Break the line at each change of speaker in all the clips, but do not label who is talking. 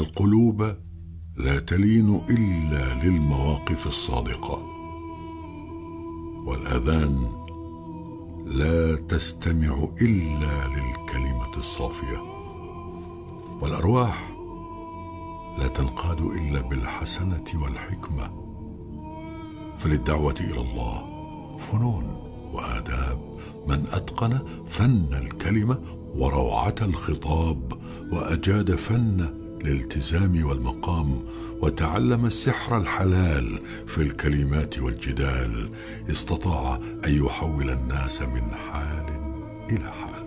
القلوب لا تلين إلا للمواقف الصادقة، والآذان لا تستمع إلا للكلمة الصافية، والأرواح لا تنقاد إلا بالحسنة والحكمة. فللدعوة إلى الله فنون وآداب، من أتقن فن الكلمة وروعة الخطاب، وأجاد فن الالتزام والمقام، وتعلم السحر الحلال في الكلمات والجدال، استطاع أن يحول الناس من حال إلى حال.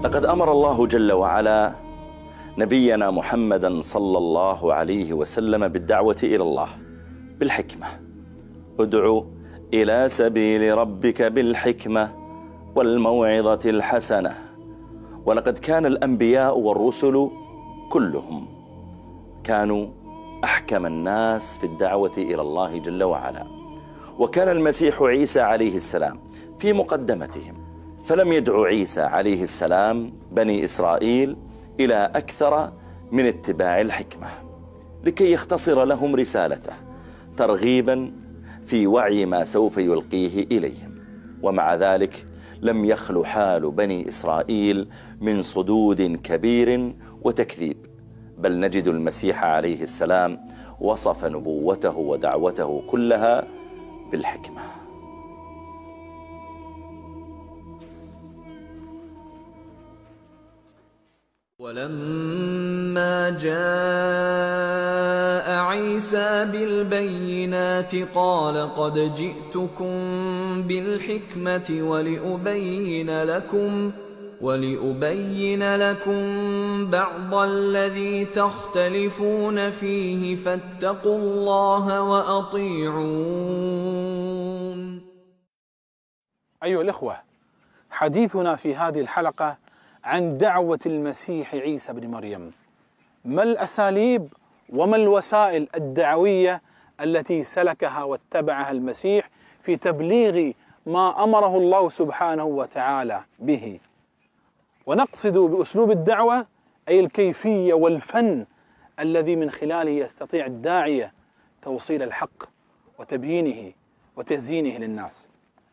لقد أمر الله جل وعلا نبينا محمدا صلى الله عليه وسلم بالدعوة إلى الله بالحكمة. ادع إلى سبيل ربك بالحكمة والموعظة الحسنة. ولقد كان الأنبياء والرسل كلهم كانوا أحكم الناس في الدعوة إلى الله جل وعلا، وكان المسيح عيسى عليه السلام في مقدمتهم، فلم يدعو عيسى عليه السلام بني إسرائيل إلى أكثر من اتباع الحكمة لكي يختصر لهم رسالته، ترغيبا في وعي ما سوف يلقيه إليهم. ومع ذلك لم يخل حال بني إسرائيل من صدود كبير وتكذيب، بل نجد المسيح عليه السلام وصف نبوته ودعوته كلها بالحكمة.
ولما جاء عيسى بالبينات قال قد جئتكم بالحكمة ولأبين لكم بعض الذي تختلفون فيه فاتقوا الله وأطيعون.
أيها الإخوة، حديثنا في هذه الحلقة عن دعوة المسيح عيسى بن مريم. ما الأساليب وما الوسائل الدعوية التي سلكها واتبعها المسيح في تبليغ ما أمره الله سبحانه وتعالى به؟ ونقصد بأسلوب الدعوة أي الكيفية والفن الذي من خلاله يستطيع الداعية توصيل الحق وتبيينه وتزيينه للناس.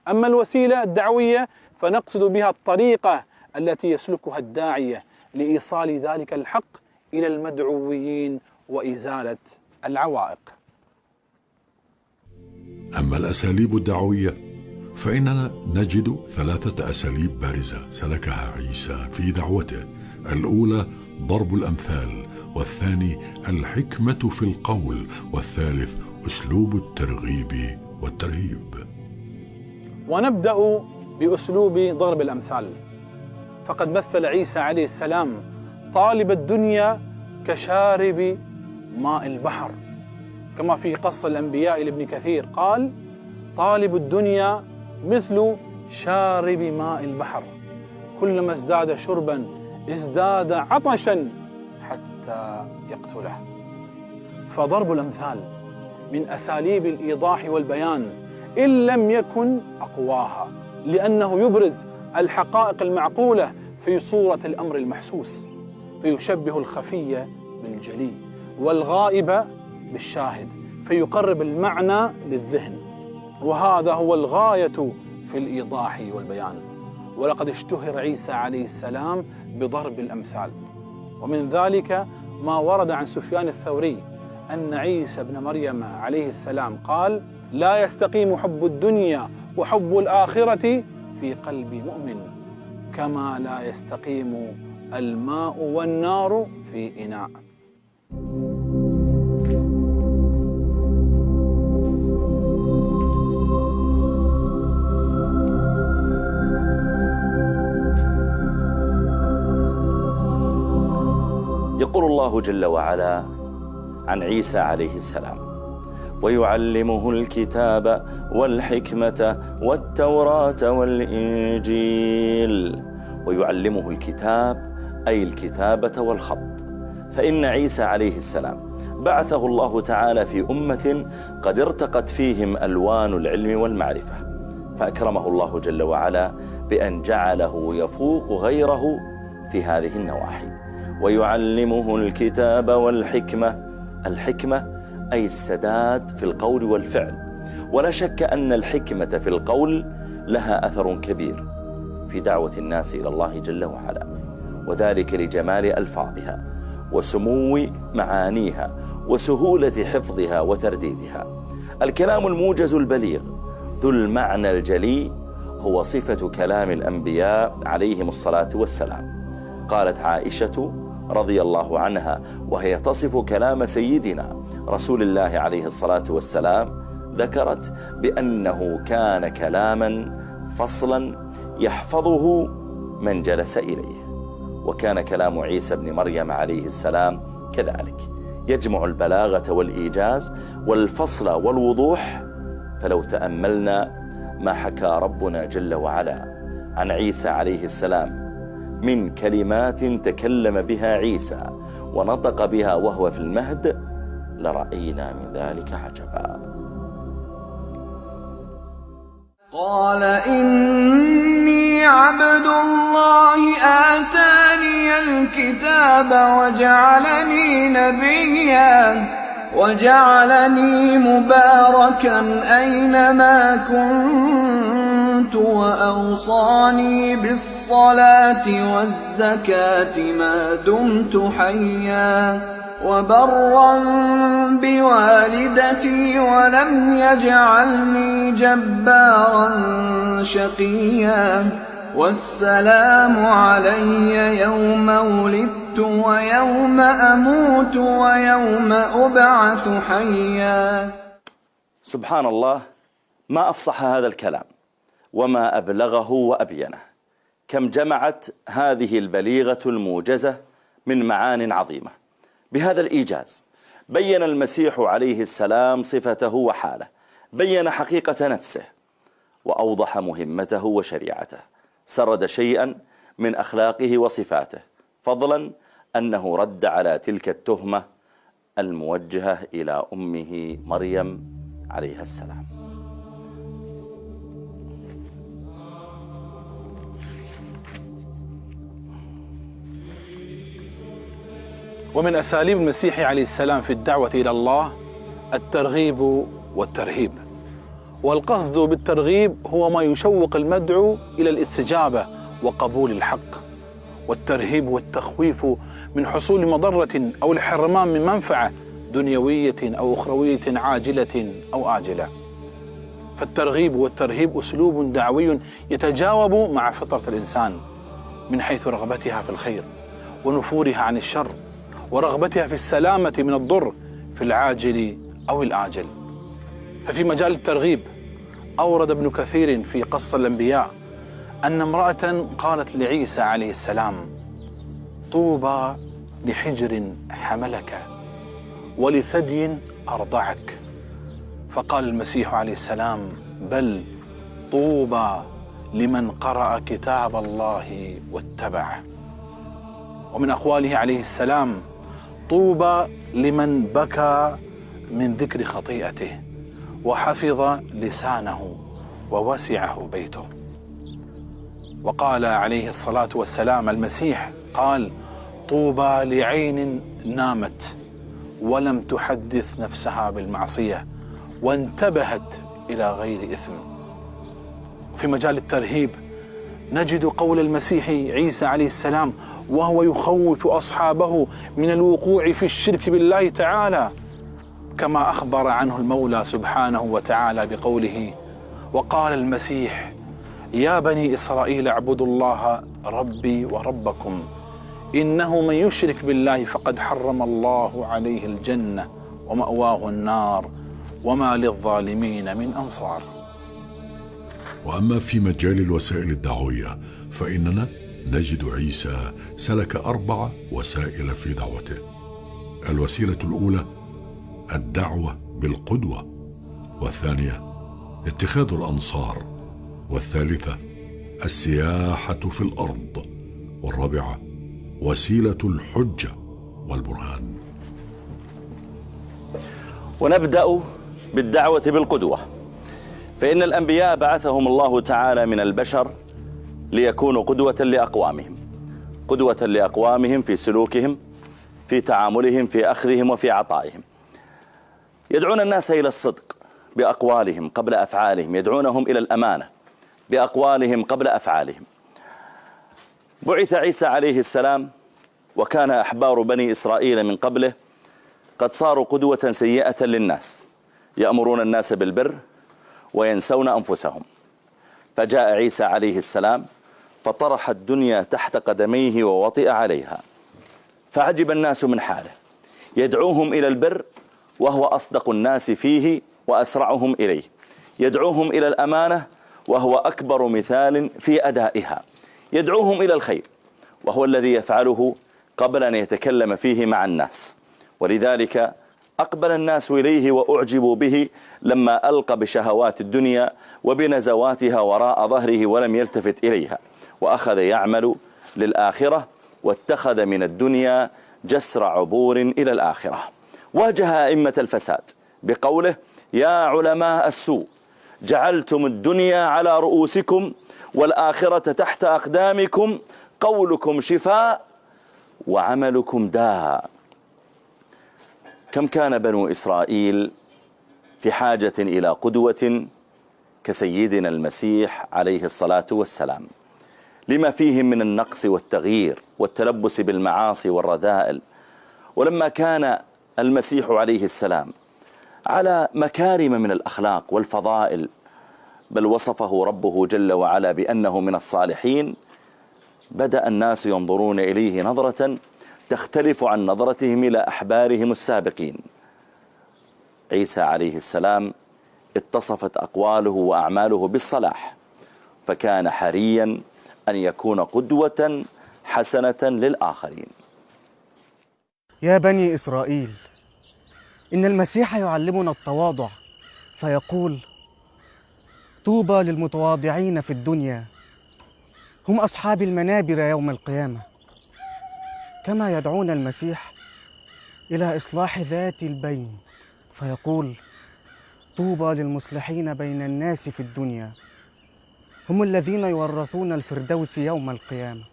أما الوسيلة الدعوية فنقصد بها الطريقة التي يسلكها الداعية لإيصال ذلك الحق إلى المدعوين وإزالة العوائق.
أما الأساليب الدعوية فإننا نجد 3 أساليب بارزة سلكها عيسى في دعوته. الأولى ضرب الأمثال، والثاني الحكمة في القول، والثالث أسلوب الترغيب والترهيب.
ونبدأ بأسلوب ضرب الأمثال، فقد مثل عيسى عليه السلام طالب الدنيا كشارب ماء البحر، كما في قص الأنبياء لابن كثير قال طالب الدنيا مثل شارب ماء البحر، كلما ازداد شربا ازداد عطشا حتى يقتله. فضرب الأمثال من أساليب الإيضاح والبيان إن لم يكن أقواها، لأنه يبرز الحقائق المعقولة في صورة الأمر المحسوس، فيشبه الخفي بالجلي والغائب بالشاهد، فيقرب المعنى للذهن، وهذا هو الغاية في الإيضاح والبيان. ولقد اشتهر عيسى عليه السلام بضرب الأمثال، ومن ذلك ما ورد عن سفيان الثوري أن عيسى بن مريم عليه السلام قال لا يستقيم حب الدنيا وحب الآخرة في قلب مؤمن كما لا يستقيم الماء والنار في إناء.
يقول الله جل وعلا عن عيسى عليه السلام: ويعلمه الكتاب والحكمة والتوراة والإنجيل. ويعلمه الكتاب أي الكتابة والخط، فإن عيسى عليه السلام بعثه الله تعالى في أمة قد ارتقت فيهم ألوان العلم والمعرفة، فأكرمه الله جل وعلا بأن جعله يفوق غيره في هذه النواحي. ويعلمه الكتاب والحكمة، الحكمة أي السداد في القول والفعل، ولا شك أن الحكمة في القول لها أثر كبير في دعوة الناس إلى الله جل وعلا، وذلك لجمال ألفاظها وسمو معانيها وسهولة حفظها وترديدها. الكلام الموجز البليغ ذو المعنى الجلي هو صفة كلام الأنبياء عليهم الصلاة والسلام. قالت عائشة رضي الله عنها وهي تصف كلام سيدنا رسول الله عليه الصلاة والسلام، ذكرت بأنه كان كلاما فصلا يحفظه من جلس إليه. وكان كلام عيسى بن مريم عليه السلام كذلك، يجمع البلاغة والإيجاز والفصل والوضوح. فلو تأملنا ما حكى ربنا جل وعلا عن عيسى عليه السلام من كلمات تكلم بها عيسى ونطق بها وهو في المهد، لرأينا من ذلك عجبا.
قال إني عبد الله آتاني الكتاب وجعلني نبيا وجعلني مباركا أينما كنت وأوصاني بالصلاة والزكاة ما دمت حيا وبرا بوالدتي ولم يجعلني جبارا شقيا والسلام علي يوم ولدت ويوم أموت ويوم أبعث حيا.
سبحان الله، ما أفصح هذا الكلام وما أبلغه وأبينه. كم جمعت هذه البليغة الموجزة من معان عظيمة. بهذا الإيجاز بين المسيح عليه السلام صفته وحاله، بين حقيقة نفسه، وأوضح مهمته وشريعته، سرد شيئا من أخلاقه وصفاته، فضلا أنه رد على تلك التهمة الموجهة إلى أمه مريم عليها السلام.
ومن أساليب المسيح عليه السلام في الدعوة إلى الله الترغيب والترهيب. والقصد بالترغيب هو ما يشوق المدعو إلى الاستجابة وقبول الحق، والترهيب والتخويف من حصول مضرة أو الحرمان من منفعة دنيوية أو أخروية عاجلة أو آجلة. فالترغيب والترهيب أسلوب دعوي يتجاوب مع فطرة الإنسان من حيث رغبتها في الخير ونفورها عن الشر ورغبتها في السلامة من الضر في العاجل أو الآجل. ففي مجال الترغيب أورد ابن كثير في قصة الأنبياء أن امرأة قالت لعيسى عليه السلام: طوبى لحجر حملك ولثدي أرضعك. فقال المسيح عليه السلام: بل طوبى لمن قرأ كتاب الله واتبعه. ومن أقواله عليه السلام: طوبى لمن بكى من ذكر خطيئته وحفظ لسانه ووسعه بيته. وقال عليه الصلاة والسلام المسيح قال: طوبى لعين نامت ولم تحدث نفسها بالمعصية وانتبهت إلى غير إثم. في مجال الترهيب نجد قول المسيح عيسى عليه السلام وهو يخوف أصحابه من الوقوع في الشرك بالله تعالى، كما أخبر عنه المولى سبحانه وتعالى بقوله: وقال المسيح يا بني إسرائيل اعبدوا الله ربي وربكم إنه من يشرك بالله فقد حرم الله عليه الجنة ومأواه النار وما للظالمين من أنصار.
وأما في مجال الوسائل الدعوية فإننا نجد عيسى سلك 4 وسائل في دعوته. الوسيلة الأولى الدعوة بالقدوة، والثانية اتخاذ الأنصار، والثالثة السياحة في الأرض، والرابعة وسيلة الحجة والبرهان.
ونبدأ بالدعوة بالقدوة، فإن الأنبياء بعثهم الله تعالى من البشر ليكونوا قدوة لأقوامهم، قدوة لأقوامهم في سلوكهم، في تعاملهم، في أخذهم وفي عطائهم. يدعون الناس إلى الصدق بأقوالهم قبل أفعالهم، يدعونهم إلى الأمانة بأقوالهم قبل أفعالهم. بعث عيسى عليه السلام وكان أحبار بني إسرائيل من قبله قد صاروا قدوة سيئة للناس، يأمرون الناس بالبر وينسون أنفسهم. فجاء عيسى عليه السلام فطرح الدنيا تحت قدميه ووطئ عليها، فعجب الناس من حاله، يدعوهم إلى البر وهو أصدق الناس فيه وأسرعهم إليه، يدعوهم إلى الأمانة وهو أكبر مثال في أدائها، يدعوهم إلى الخير وهو الذي يفعله قبل أن يتكلم فيه مع الناس. ولذلك أقبل الناس إليه وأعجبوا به لما ألقى بشهوات الدنيا وبنزواتها وراء ظهره ولم يلتفت إليها، وأخذ يعمل للآخرة واتخذ من الدنيا جسر عبور إلى الآخرة. واجه أئمة الفساد بقوله: يا علماء السوء جعلتم الدنيا على رؤوسكم والآخرة تحت أقدامكم، قولكم شفاء وعملكم داء. كم كان بنو إسرائيل في حاجة إلى قدوة كسيدنا المسيح عليه الصلاة والسلام، لما فيهم من النقص والتغيير والتلبس بالمعاصي والرذائل. ولما كان المسيح عليه السلام على مكارم من الأخلاق والفضائل، بل وصفه ربه جل وعلا بأنه من الصالحين، بدأ الناس ينظرون إليه نظرة تختلف عن نظرتهم إلى أحبارهم السابقين. عيسى عليه السلام اتصفت أقواله وأعماله بالصلاح، فكان حريا أن يكون قدوة حسنة للآخرين.
يا بني إسرائيل، إن المسيح يعلمنا التواضع فيقول: طوبى للمتواضعين في الدنيا، هم أصحاب المنابر يوم القيامة. كما يدعون المسيح إلى إصلاح ذات البين فيقول: طوبى للمصلحين بين الناس في الدنيا، هم الذين يورثون الفردوس يوم القيامة.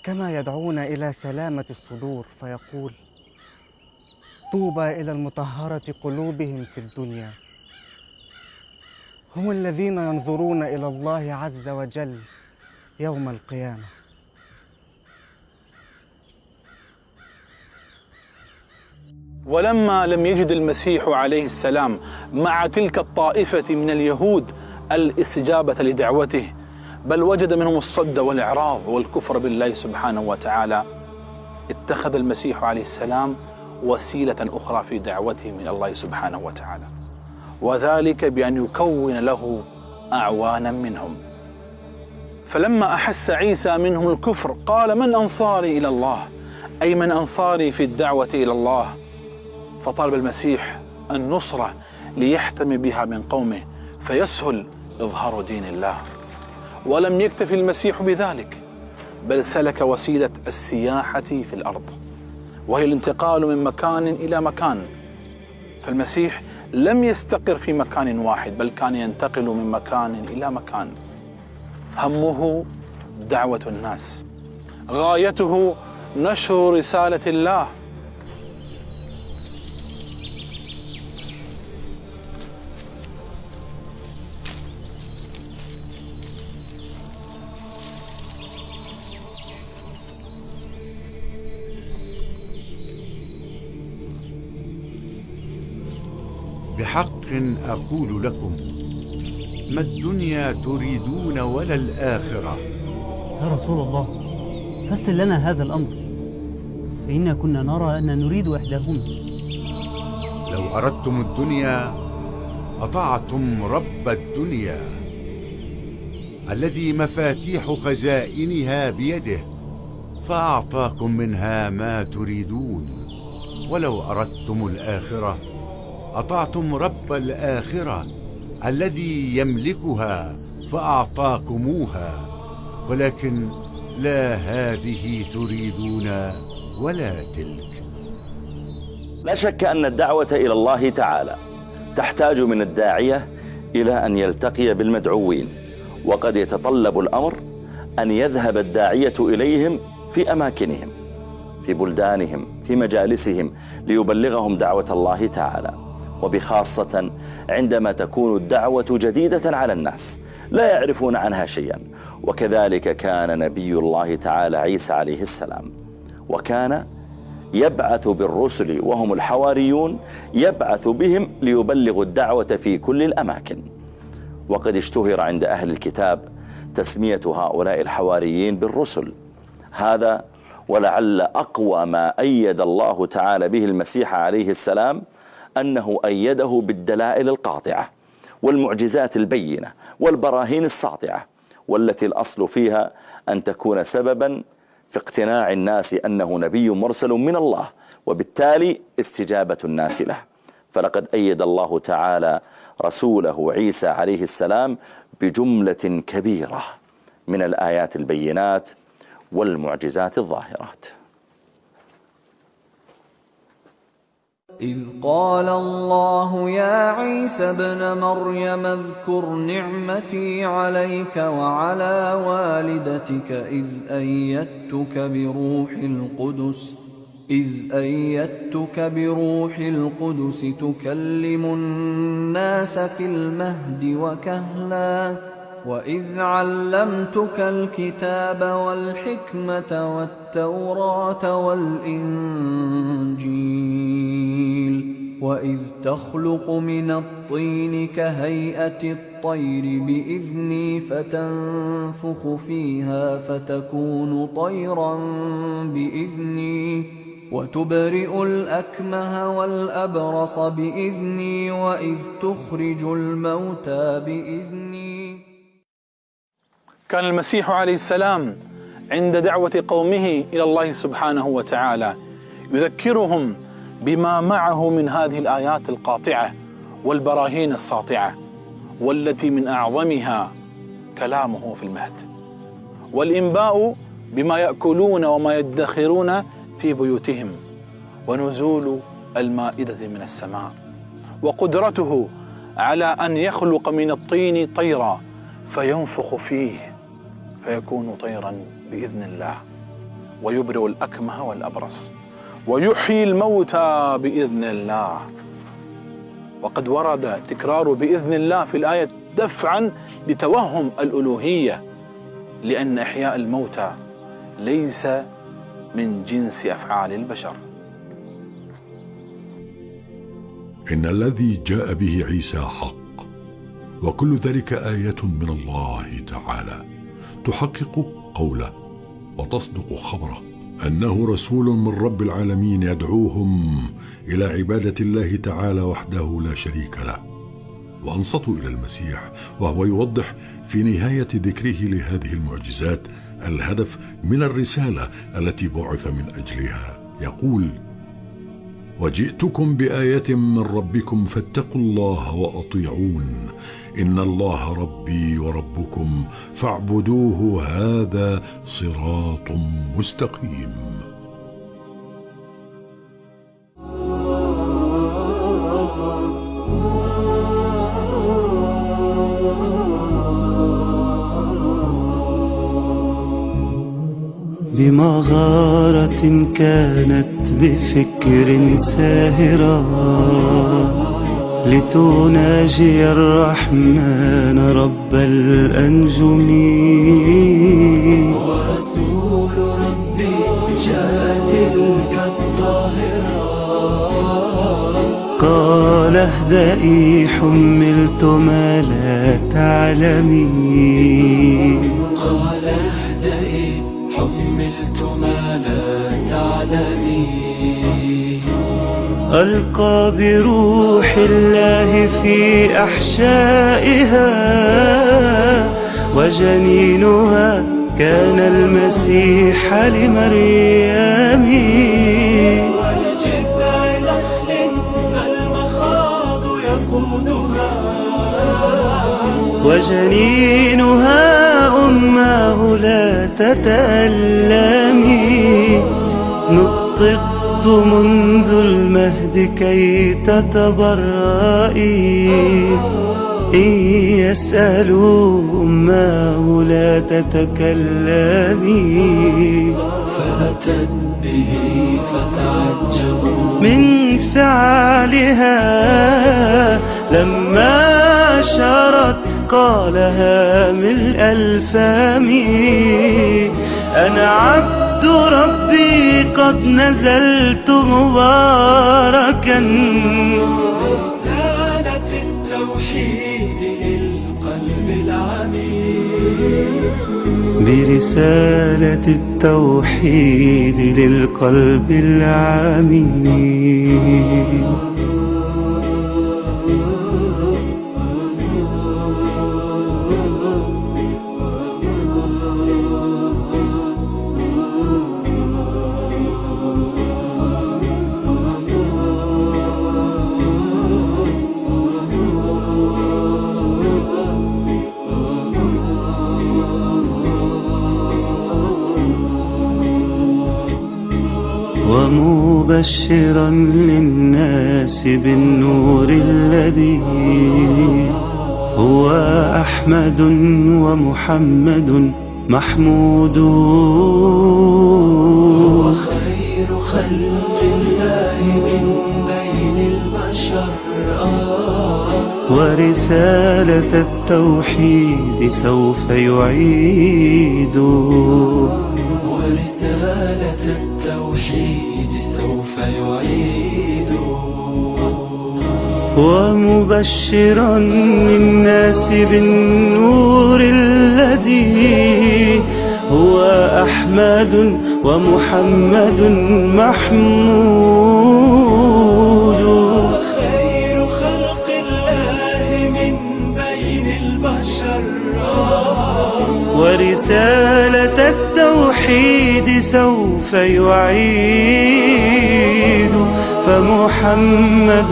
كما يدعون إلى سلامة الصدور فيقول: طوبى إلى المطهرة قلوبهم في الدنيا، هم الذين ينظرون إلى الله عز وجل يوم القيامة.
ولما لم يجد المسيح عليه السلام مع تلك الطائفة من اليهود الاستجابة لدعوته، بل وجد منهم الصد والإعراض والكفر بالله سبحانه وتعالى، اتخذ المسيح عليه السلام وسيلة أخرى في دعوته من الله سبحانه وتعالى، وذلك بأن يكون له أعوانا منهم. فلما أحس عيسى منهم الكفر قال: من أنصاري إلى الله؟ أي من أنصاري في الدعوة إلى الله. فطلب المسيح النصرة ليحتمي بها من قومه فيسهل إظهار دين الله. ولم يكتفي المسيح بذلك، بل سلك وسيلة السياحة في الأرض، وهي الانتقال من مكان إلى مكان. فالمسيح لم يستقر في مكان واحد، بل كان ينتقل من مكان إلى مكان. همه دعوة الناس، غايته نشر رسالة الله.
بحق أقول لكم: ما الدنيا تريدون ولا الآخرة.
يا رسول الله، فسر لنا هذا الأمر، فإنا كنا نرى أن نريد إحداهما.
لو أردتم الدنيا أطعتم رب الدنيا، الذي مفاتيح خزائنها بيده، فأعطاكم منها ما تريدون. ولو أردتم الآخرة أطعتم رب الآخرة الذي يملكها فأعطاكموها، ولكن لا هذه تريدون ولا تلك.
لا شك أن الدعوة إلى الله تعالى تحتاج من الداعية إلى أن يلتقي بالمدعوين، وقد يتطلب الأمر أن يذهب الداعية إليهم في أماكنهم، في بلدانهم، في مجالسهم، ليبلغهم دعوة الله تعالى، وبخاصة عندما تكون الدعوة جديدة على الناس لا يعرفون عنها شيئا. وكذلك كان نبي الله تعالى عيسى عليه السلام، وكان يبعث بالرسل وهم الحواريون، يبعث بهم ليبلغوا الدعوة في كل الأماكن. وقد اشتهر عند أهل الكتاب تسمية هؤلاء الحواريين بالرسل. هذا ولعل أقوى ما أيد الله تعالى به المسيح عليه السلام أنه أيده بالدلائل القاطعة والمعجزات البينة والبراهين الساطعة، والتي الأصل فيها أن تكون سببا في اقتناع الناس أنه نبي مرسل من الله، وبالتالي استجابة الناس له. فلقد أيد الله تعالى رسوله عيسى عليه السلام بجملة كبيرة من الآيات البينات والمعجزات الظاهرات.
إذ قال الله يا عيسى ابن مريم اذكر نعمتي عليك وعلى والدتك إذ أيدتك بروح القدس تكلم الناس في المهد وكهلا، وإذ علمتك الكتاب والحكمة والتوراة والإنجيل، وإذ تخلق من الطين كهيئة الطير بإذني فتنفخ فيها فتكون طيرا بإذني، وتبرئ الأكمه والأبرص بإذني، وإذ تخرج الموتى بإذني.
كان المسيح عليه السلام عند دعوة قومه إلى الله سبحانه وتعالى يذكرهم بما معه من هذه الآيات القاطعة والبراهين الساطعة، والتي من أعظمها كلامه في المهد، والإنباء بما يأكلون وما يدخرون في بيوتهم، ونزول المائدة من السماء، وقدرته على أن يخلق من الطين طيرا فينفخ فيه فيكون طيرا بإذن الله، ويبرئ الأكمه والأبرص، ويحيي الموتى بإذن الله. وقد ورد تكرار بإذن الله في الآية دفعا لتوهم الألوهية، لأن إحياء الموتى ليس من جنس أفعال البشر.
إن الذي جاء به عيسى حق، وكل ذلك آية من الله تعالى تحقق قوله وتصدق خبره أنه رسول من رب العالمين يدعوهم إلى عبادة الله تعالى وحده لا شريك له. وأنصتوا إلى المسيح وهو يوضح في نهاية ذكره لهذه المعجزات الهدف من الرسالة التي بعث من أجلها. يقول: وجئتكم بآية من ربكم فاتقوا الله وأطيعون إن الله ربي وربكم فاعبدوه هذا صراط مستقيم.
بمغارة كانت بفكر ساهرة لتناجي الرحمن رب الأنجم، ورسول ربي جاء تلك الطاهرة قال اهدئي حملت ما لا تعلمين، قال اهدئي حملت ما لا تعلمين، ألقى بروح الله في أحشائها وجنينها كان المسيح لمريم.
ولجذع نخل المخاض يقودها،
وجنينها أماه لا تتألمي. نطقت منذ المهد كي تتبرئي، إن يسألوا أماه لا تتكلمي.
فأتت به فتعجبوا
من فعلها، لما أشارت قالها ملء الفم. أنا عبد ربي قد نزلت مباركا،
برسالة التوحيد للقلب العميق،
برسالة التوحيد للقلب العميق. ومبشرا للناس بالنور الذي هو أحمد ومحمد محمود.
هو خير خلق الله من بين البشر،
ورسالة التوحيد سوف يعيد،
ورسالة التوحيد سوف يعيد.
ومبشرا للناس بالنور الذي هو أحمد ومحمد محمود.
خير خلق الله من بين البشر،
ورسالة التوحيد سوف يعيد. فمحمد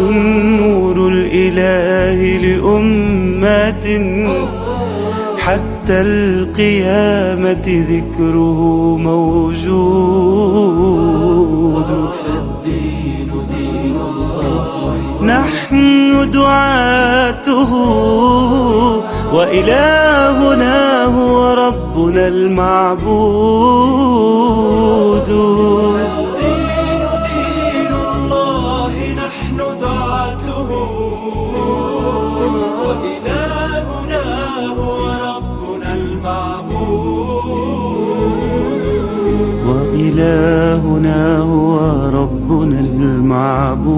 نور الإله لأمات، حتى القيامة ذكره موجود.
فالدين دين الله،
نحن دعاته، وإلهنا هو ربنا المعبود.
الدين دين الله، نحن دعاته، وإلهنا هو ربنا المعبود.
وإلهنا هو ربنا المعبود.